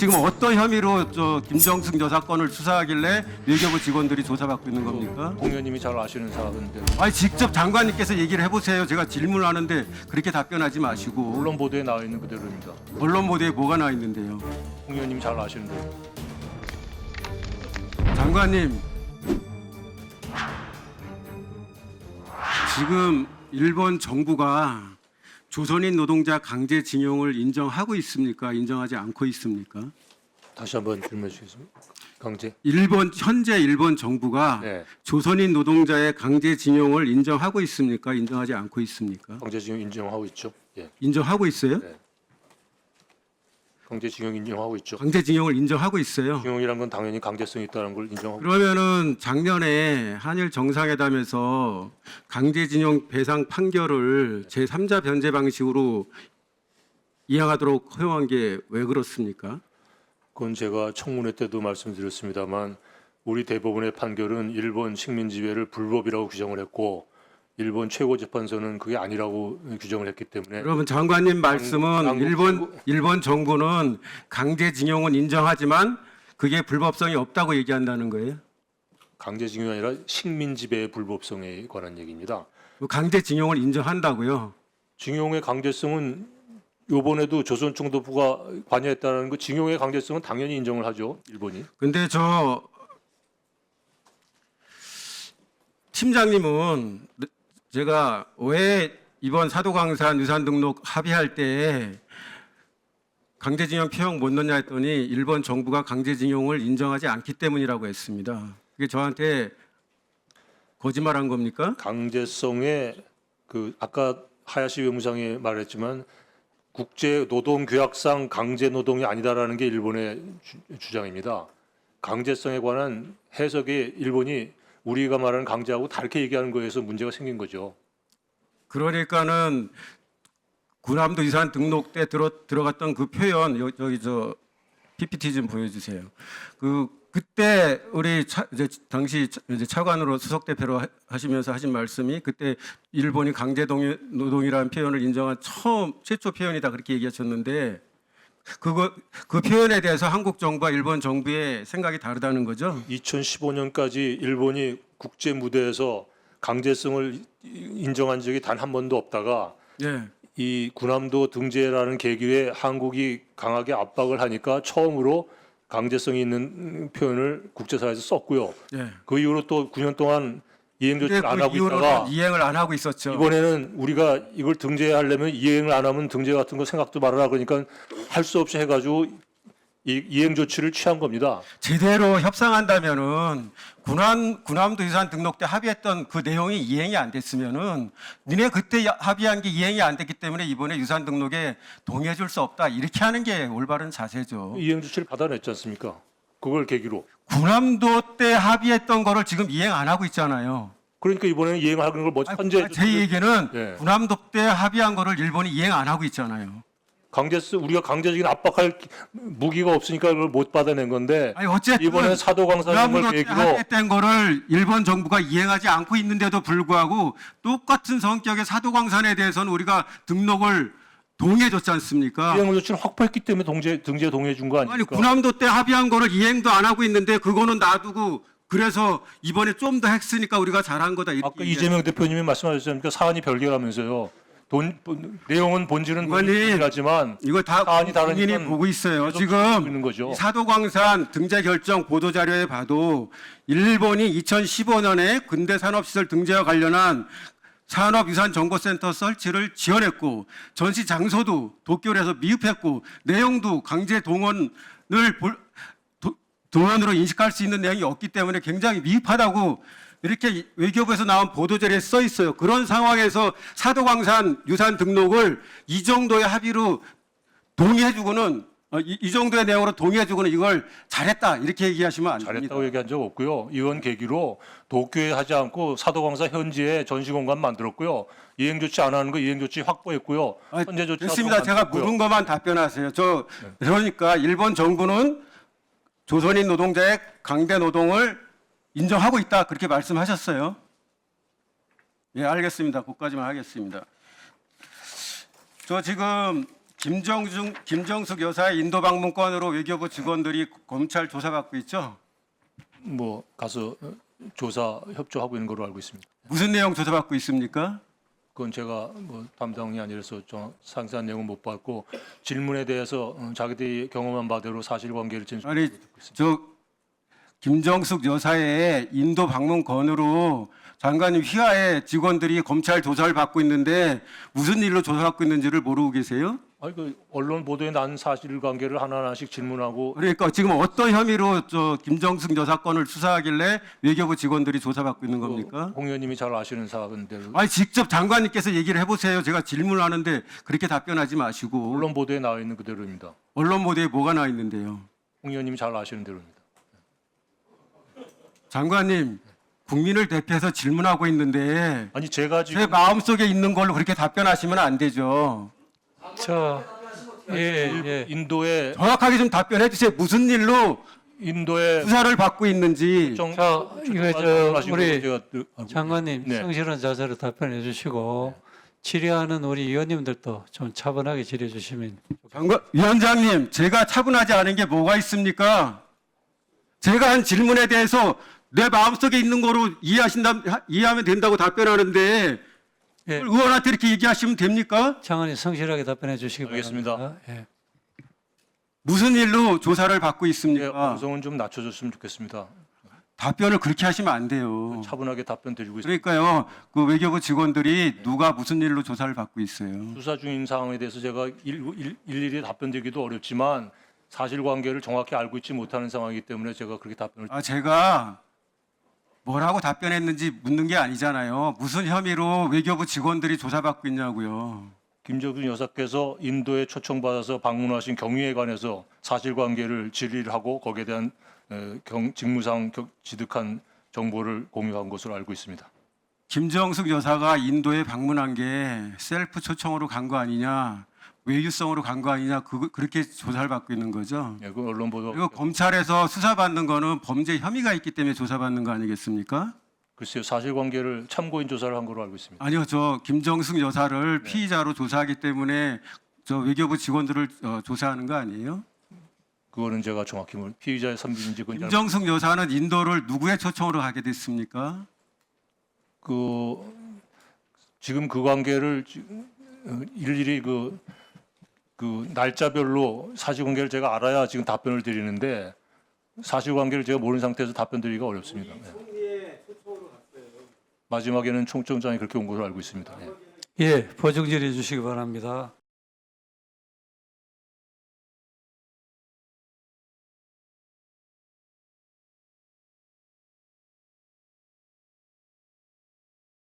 지금 어떤 혐의로 저 김정숙 여사건을 수사하길래 외교부 직원들이 조사받고 있는 겁니까? 공 의원님이 잘 아시는 사안인데 아니 직접 장관님께서 얘기를 해보세요. 제가 질문하는데 그렇게 답변하지 마시고. 언론 보도에 나와 있는 그대로입니다. 언론 보도에 뭐가 나 있는데요. 공 의원님이 잘 아시는데 장관님, 지금 일본 정부가 조선인 노동자 강제징용을 인정하고 있습니까? 인정하지 않고 있습니까? 다시 한번 질문해 주시겠습니까? 강제. 현재 일본 정부가 네. 조선인 노동자의 강제징용을 인정하고 있습니까? 인정하지 않고 있습니까? 강제징용 인정하고 있죠. 예. 인정하고 있어요? 네. 강제징용 인정하고 있죠. 강제징용을 인정하고 있어요. 징용이란 건 당연히 강제성이 있다는 걸 인정하고. 그러면은 작년에 한일 정상회담에서 강제징용 배상 판결을 제3자 변제 방식으로 이행하도록 허용한 게 왜 그렇습니까? 그건 제가 청문회 때도 말씀드렸습니다만 우리 대법원의 판결은 일본 식민지배를 불법이라고 규정을 했고 일본 최고재판소는 그게 아니라고 규정을 했기 때문에 그러면 장관님 말씀은 일본 정부는 강제징용은 인정하지만 그게 불법성이 없다고 얘기한다는 거예요? 강제징용이 아니라 식민지배의 불법성에 관한 얘기입니다. 강제징용을 인정한다고요? 징용의 강제성은 이번에도 조선총독부가 관여했다는 그 징용의 강제성은 당연히 인정을 하죠. 일본이. 근데 저 팀장님은 제가 왜 이번 사도광산 유산 등록 합의할 때 강제징용 표현 못 넣냐 했더니 일본 정부가 강제징용을 인정하지 않기 때문이라고 했습니다. 그게 저한테 거짓말한 겁니까? 강제성의 그 아까 하야시 외무상이 말했지만 국제 노동 규약상 강제 노동이 아니다라는 게 일본의 주장입니다. 강제성에 관한 해석이 일본이 우리가 말하는 강제하고 다르게 얘기하는 거에서 문제가 생긴 거죠. 그러니까는 군함도 유산 등록 때 들어갔던 그 표현 여기 저 PPT 좀 보여주세요. 그때 우리 당시 이제 차관으로 수석 대표로 하시면서 하신 말씀이 그때 일본이 강제 노동이라는 표현을 인정한 최초 표현이다 그렇게 얘기하셨는데 그 표현에 대해서 한국 정부와 일본 정부의 생각이 다르다는 거죠? 2015년까지 일본이 국제 무대에서 강제성을 인정한 적이 단 한 번도 없다가 예. 이 군함도 등재라는 계기에 한국이 강하게 압박을 하니까 처음으로 강제성이 있는 표현을 국제사회에서 썼고요. 예. 그 이후로 또 9년 동안 이행 조치를 안 하고 이후로는 있다가 이행을 안 하고 있었죠. 이번에는 우리가 이걸 등재하려면 이행을 안 하면 등재 같은 거 생각도 말아라 그러니까 할 수 없이 해가지고 이행 조치를 취한 겁니다. 제대로 협상한다면은 군함도 유산 등록 때 합의했던 그 내용이 이행이 안 됐으면은 니네 그때 합의한 게 이행이 안 됐기 때문에 이번에 유산 등록에 동의해 줄 수 없다 이렇게 하는 게 올바른 자세죠. 이행 조치를 받아냈지 않습니까? 그걸 계기로. 군함도 때 합의했던 거를 지금 이행 안 하고 있잖아요. 그러니까 이번에는 이행하는 걸 먼저 아니, 현재 제 얘기는 예. 군함도 때 합의한 거를 일본이 이행 안 하고 있잖아요. 우리가 강제적인 압박할 무기가 없으니까 그걸 못 받아낸 건데 아니 어쨌든 이번에 사도광산을 군함도 때 계기로 합의했던 거를 일본 정부가 이행하지 않고 있는데도 불구하고 똑같은 성격의 사도광산에 대해서는 우리가 등록을 동의해줬지 않습니까? 이행 조치를 확보했기 때문에 등재 동의해 준 거 아닙니까? 아니 군함도 때 합의한 거를 이행도 안 하고 있는데 그거는 놔두고 그래서 이번에 좀 더 했으니까 우리가 잘한 거다 이렇게 아까 이재명 대표님이 말씀하셨으니까 사안이 별개라면서요. 내용은 본질은 동일하지만 이거 다 사안이 국민이 다르니까 보고 있어요. 계속 지금 있는 거죠. 이 사도광산 등재 결정 보도 자료에 봐도 일본이 2015년에 근대 산업시설 등재와 관련한 산업유산정보센터 설치를 지원했고 전시 장소도 도쿄에서 미흡했고 내용도 강제 동원으로 인식할 수 있는 내용이 없기 때문에 굉장히 미흡하다고 이렇게 외교부에서 나온 보도자료에 써 있어요. 그런 상황에서 사도광산 유산 등록을 이 정도의 합의로 동의해주고는 이 정도의 내용으로 동의해주고는 이걸 잘했다 이렇게 얘기하시면 안 됩니다. 잘했다고 얘기한 적 없고요. 이번 계기로 도쿄에 하지 않고 사도광산 현지에 전시공간 만들었고요. 이행 조치 안 하는 거 이행 조치 확보했고요. 현재 조치 됐습니다. 제가 물은 것만 답변하세요. 그러니까 일본 정부는 조선인 노동자의 강제 노동을 인정하고 있다 그렇게 말씀하셨어요. 예, 알겠습니다. 그것까지만 하겠습니다. 저 지금 김정숙 여사의 인도 방문 건으로 외교부 직원들이 검찰 조사받고 있죠? 뭐 가서 조사 협조하고 있는 걸로 알고 있습니다. 무슨 내용 조사받고 있습니까? 그건 제가 뭐 담당이 아니라서 좀 상세한 내용은 못 봤고 질문에 대해서 자기들이 경험한 바대로 사실관계를 진술하고 아니 듣고 있습니다. 저 김정숙 여사의 인도 방문 건으로 장관님 휘하에 직원들이 검찰 조사를 받고 있는데 무슨 일로 조사받고 있는지를 모르고 계세요? 아니 그 언론 보도에 난 사실관계를 하나하나씩 질문하고 그러니까 지금 어떤 혐의로 저 김정숙 여사 건을 수사하길래 외교부 직원들이 조사받고 있는 겁니까? 홍 의원님이 잘 아시는 사건대로 아니 직접 장관님께서 얘기를 해보세요. 제가 질문을 하는데 그렇게 답변하지 마시고 언론 보도에 나와 있는 그대로입니다. 언론 보도에 뭐가 나와 있는데요? 홍 의원님이 잘 아시는 대로입니다. 장관님 국민을 대표해서 질문하고 있는데 아니 제가 제 지금 마음속에 있는 걸로 그렇게 답변하시면 안 되죠. 예. 인도에 정확하게 좀 답변해 주세요. 무슨 일로 인도에 수사를 받고 있는지. 자, 이거 저 우리 제가 장관님 네. 성실한 자세로 답변해 주시고 질의하는 우리 의원님들도 좀 차분하게 질의해 주시면. 위원장님, 제가 차분하지 않은 게 뭐가 있습니까? 제가 한 질문에 대해서 내 마음속에 있는 거로 이해하면 된다고 답변하는데 예. 의원한테 이렇게 얘기하시면 됩니까? 장관님 성실하게 답변해 주시기 알겠습니다. 바랍니다. 예. 무슨 일로 조사를 받고 예, 있습니까? 방송은 좀 낮춰줬으면 좋겠습니다. 답변을 그렇게 하시면 안 돼요. 차분하게 답변 드리고 있습니다. 그러니까요, 그 외교부 직원들이 누가 무슨 일로 조사를 받고 있어요. 수사 중인 상황에 대해서 제가 일일이 답변드리기도 어렵지만 사실관계를 정확히 알고 있지 못하는 상황이기 때문에 제가 그렇게 답변을 제가 뭐라고 답변했는지 묻는 게 아니잖아요. 무슨 혐의로 외교부 직원들이 조사받고 있냐고요. 김정숙 여사께서 인도에 초청받아서 방문하신 경위에 관해서 사실관계를 질의를 하고 거기에 대한 직무상 지득한 정보를 공유한 것으로 알고 있습니다. 김정숙 여사가 인도에 방문한 게 셀프 초청으로 간 거 아니냐, 외유성으로 간 거 아니냐, 그렇게 조사를 받고 있는 거죠. 예, 그 언론 보도 그리고 검찰에서 수사받는 거는 범죄 혐의가 있기 때문에 조사받는 거 아니겠습니까? 글쎄요 사실관계를 참고인 조사를 한 걸로 알고 있습니다. 아니요, 저 김정숙 여사를 피의자로 조사하기 때문에 저 외교부 직원들을 조사하는 거 아니에요? 그거는 제가 정확히 피의자의 선비인지 그건 잘 김정숙 여사는 인도를 누구의 초청으로 가게 됐습니까? 지금 그 관계를 일일이 그 날짜별로 사실관계를 제가 알아야 지금 답변을 드리는데 사실관계를 제가 모르는 상태에서 답변드리기가 어렵습니다. 네. 마지막에는 총장이 그렇게 온 것으로 알고 있습니다. 네. 예, 보증 질의해 주시기 바랍니다.